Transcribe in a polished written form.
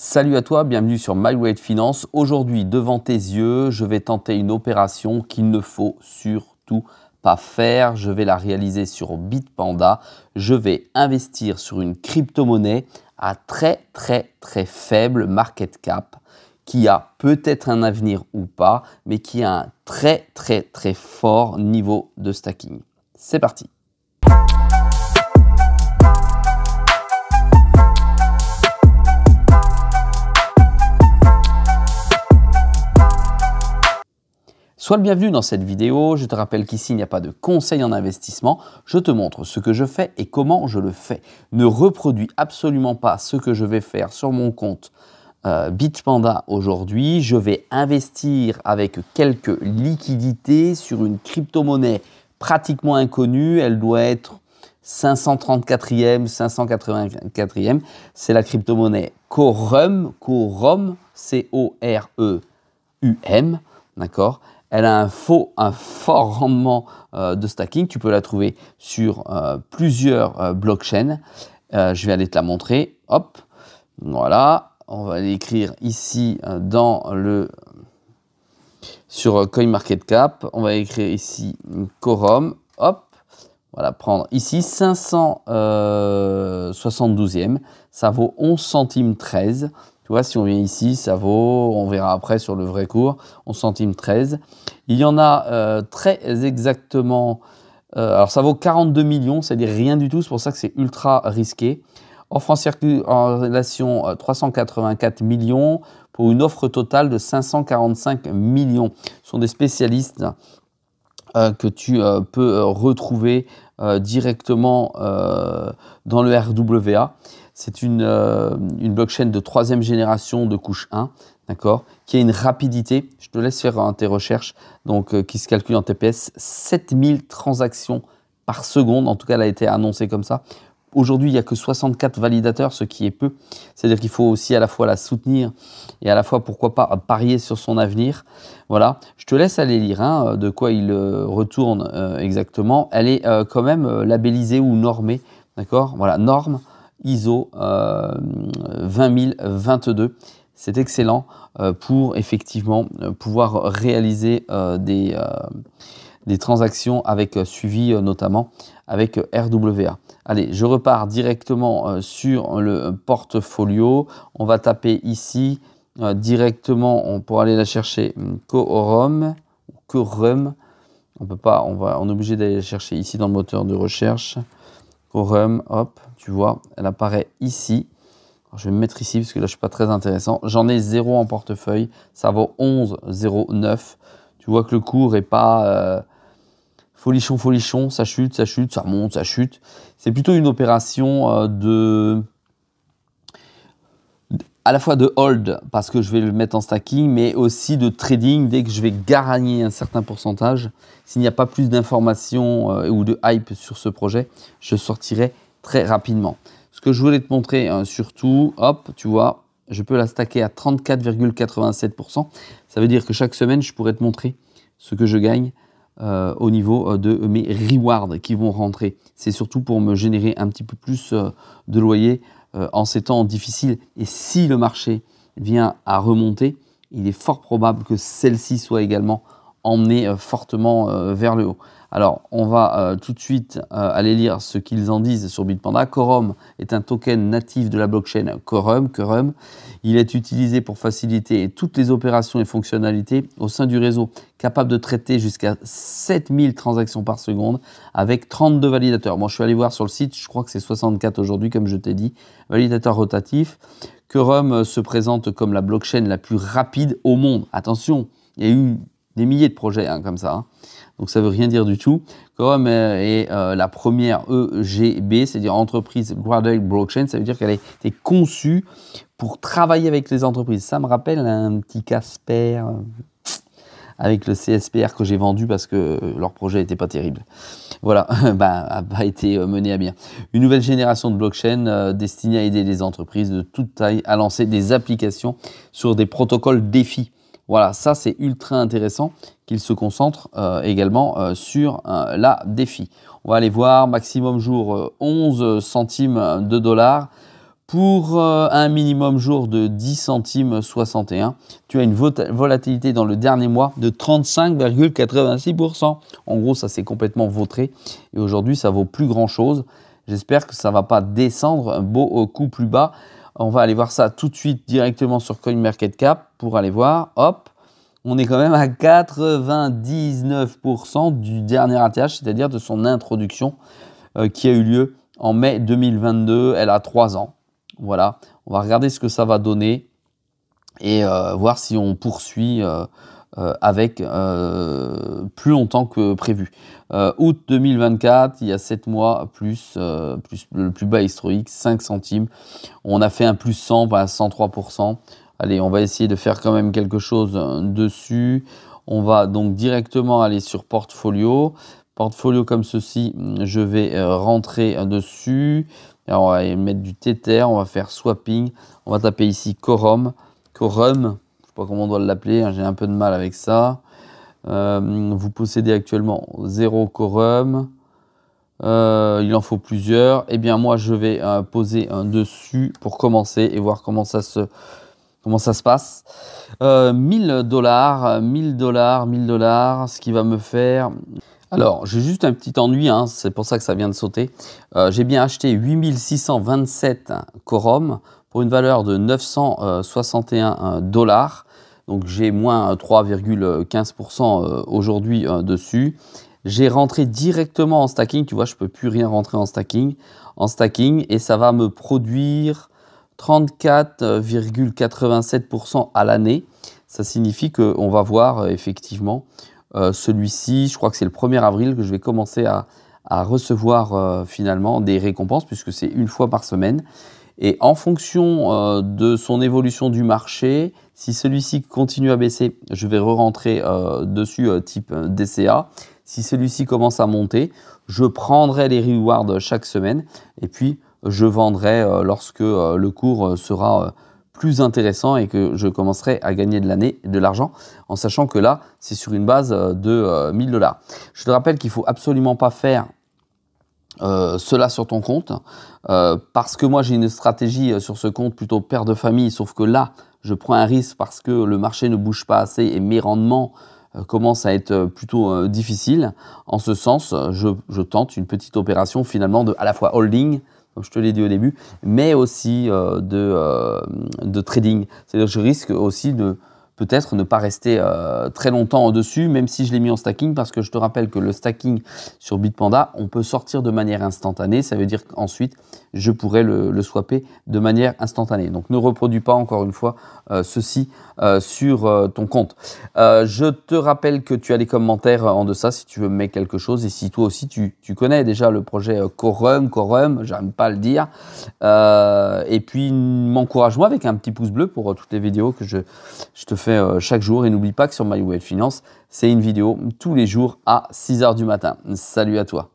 Salut à toi, bienvenue sur MyWay Finance. Aujourd'hui, devant tes yeux, je vais tenter une opération qu'il ne faut surtout pas faire. Je vais la réaliser sur Bitpanda. Je vais investir sur une crypto-monnaie à très faible market cap qui a peut-être un avenir ou pas, mais qui a un très fort niveau de stacking. C'est parti! Sois le bienvenu dans cette vidéo. Je te rappelle qu'ici, il n'y a pas de conseil en investissement. Je te montre ce que je fais et comment je le fais. Ne reproduis absolument pas ce que je vais faire sur mon compte Bitpanda aujourd'hui. Je vais investir avec quelques liquidités sur une crypto-monnaie pratiquement inconnue. Elle doit être 534e, 584e. C'est la crypto-monnaie Corum, C-O-R-E-U-M. D'accord? Elle a un fort rendement de stacking. Tu peux la trouver sur plusieurs blockchains. Je vais aller te la montrer. Hop, voilà. On va l'écrire ici sur CoinMarketCap. On va écrire ici Corum. Hop, voilà, prendre ici 572e. Ça vaut 11 centimes 13. Tu vois, si on vient ici, ça vaut, on verra après sur le vrai cours, 11 centimes 13. Il y en a très exactement, alors ça vaut 42 millions, c'est-à-dire rien du tout, c'est pour ça que c'est ultra risqué. Offre en circulation 384 millions pour une offre totale de 545 millions. Ce sont des spécialistes que tu peux retrouver directement dans le RWA. C'est une blockchain de 3e génération de couche 1, d'accord, qui a une rapidité, je te laisse faire tes recherches, donc qui se calcule en TPS, 7000 transactions par seconde, en tout cas elle a été annoncée comme ça. Aujourd'hui, il n'y a que 64 validateurs, ce qui est peu. C'est-à-dire qu'il faut aussi à la fois la soutenir et à la fois, pourquoi pas, parier sur son avenir. Voilà, je te laisse aller lire de quoi il retourne exactement. Elle est quand même labellisée ou normée, d'accord? Voilà, norme ISO 20022. C'est excellent pour effectivement pouvoir réaliser des transactions avec suivi notamment avec RWA. Allez, je repars directement sur le portfolio. On va taper ici directement pour aller la chercher Corum. On peut pas, on est obligé d'aller la chercher ici dans le moteur de recherche. Corum, hop, tu vois, elle apparaît ici. Alors, je vais me mettre ici parce que là, je ne suis pas très intéressant. J'en ai 0 en portefeuille. Ça vaut 11,09. Tu vois que le cours n'est pas folichon. Ça chute, ça remonte, ça chute. C'est plutôt une opération à la fois de hold, parce que je vais le mettre en stacking, mais aussi de trading dès que je vais gagner un certain pourcentage. S'il n'y a pas plus d'informations ou de hype sur ce projet, je sortirai très rapidement. Ce que je voulais te montrer surtout, hop, tu vois, je peux la stacker à 34,87%. Ça veut dire que chaque semaine, je pourrais te montrer ce que je gagne au niveau de mes rewards qui vont rentrer. C'est surtout pour me générer un petit peu plus de loyer en ces temps difficiles. Et si le marché vient à remonter, il est fort probable que celle-ci soit également emmenée fortement vers le haut. Alors, on va tout de suite aller lire ce qu'ils en disent sur Bitpanda. Corum est un token natif de la blockchain Corum. Il est utilisé pour faciliter toutes les opérations et fonctionnalités au sein du réseau, capable de traiter jusqu'à 7000 transactions par seconde avec 32 validateurs. Bon, je suis allé voir sur le site, je crois que c'est 64 aujourd'hui, comme je t'ai dit. Validateur rotatif. Corum se présente comme la blockchain la plus rapide au monde. Attention, il y a eu des milliers de projets comme ça. Donc ça ne veut rien dire du tout. Corum est la première EGB, c'est-à-dire Entreprise Graded Blockchain. Ça veut dire qu'elle a été conçue pour travailler avec les entreprises. Ça me rappelle un petit Casper avec le CSPR que j'ai vendu parce que leur projet n'était pas terrible. Voilà, n'a pas été mené à bien. Une nouvelle génération de blockchain destinée à aider les entreprises de toute taille à lancer des applications sur des protocoles défis. Voilà, ça c'est ultra intéressant qu'il se concentre également sur la défi. On va aller voir maximum jour 11 centimes de dollars Pour un minimum jour de 10 centimes 61, tu as une volatilité dans le dernier mois de 35,86%. En gros, ça s'est complètement vautré et aujourd'hui, ça vaut plus grand-chose. J'espère que ça ne va pas descendre un beau coup plus bas. On va aller voir ça tout de suite directement sur CoinMarketCap pour aller voir. Hop, on est quand même à 99% du dernier ATH, c'est-à-dire de son introduction qui a eu lieu en mai 2022. Elle a 3 ans. Voilà, on va regarder ce que ça va donner et voir si on poursuit avec plus longtemps que prévu. Août 2024, il y a 7 mois, plus le plus bas historique, 5 centimes. On a fait un plus 100, à 103%. Allez, on va essayer de faire quand même quelque chose dessus. On va donc directement aller sur Portfolio. Portfolio comme ceci, je vais rentrer dessus. Alors, on va mettre du Tether, on va faire swapping. On va taper ici Quorum. Je ne sais pas comment on doit l'appeler, hein, j'ai un peu de mal avec ça. Vous possédez actuellement 0 Quorum. Il en faut plusieurs. Eh bien, moi, je vais poser un dessus pour commencer et voir comment ça se passe. 1000 $, 1000 $, 1000 $, ce qui va me faire... Alors, j'ai juste un petit ennui, hein, c'est pour ça que ça vient de sauter. J'ai bien acheté 8627 Quorum pour une valeur de 961 $. Donc, j'ai moins 3,15% aujourd'hui dessus. J'ai rentré directement en stacking. Tu vois, je ne peux plus rien rentrer en stacking. Et ça va me produire 34,87% à l'année. Ça signifie qu'on va voir effectivement celui-ci, je crois que c'est le 1er avril que je vais commencer à recevoir finalement des récompenses puisque c'est une fois par semaine. Et en fonction de son évolution du marché, si celui-ci continue à baisser, je vais re-rentrer dessus type DCA. Si celui-ci commence à monter, je prendrai les rewards chaque semaine et puis je vendrai lorsque le cours sera plus intéressant et que je commencerai à gagner de l'argent en sachant que là, c'est sur une base de 1000 $. Je te rappelle qu'il ne faut absolument pas faire cela sur ton compte parce que moi, j'ai une stratégie sur ce compte plutôt père de famille, sauf que là, je prends un risque parce que le marché ne bouge pas assez et mes rendements commencent à être plutôt difficiles. En ce sens, je tente une petite opération finalement de à la fois holding, comme je te l'ai dit au début, mais aussi de trading. C'est-à-dire que je risque aussi de peut-être ne pas rester très longtemps en dessus, même si je l'ai mis en stacking, parce que je te rappelle que le stacking sur Bitpanda, on peut sortir de manière instantanée. Ça veut dire qu'ensuite, je pourrais le swapper de manière instantanée. Donc, ne reproduis pas encore une fois ceci sur ton compte. Je te rappelle que tu as les commentaires en deçà si tu veux me mettre quelque chose et si toi aussi tu connais déjà le projet Quorum, j'aime pas le dire. Et puis, m'encourage-moi avec un petit pouce bleu pour toutes les vidéos que je te fais chaque jour. Et n'oublie pas que sur My Wealth Finance, c'est une vidéo tous les jours à 6 h du matin. Salut à toi.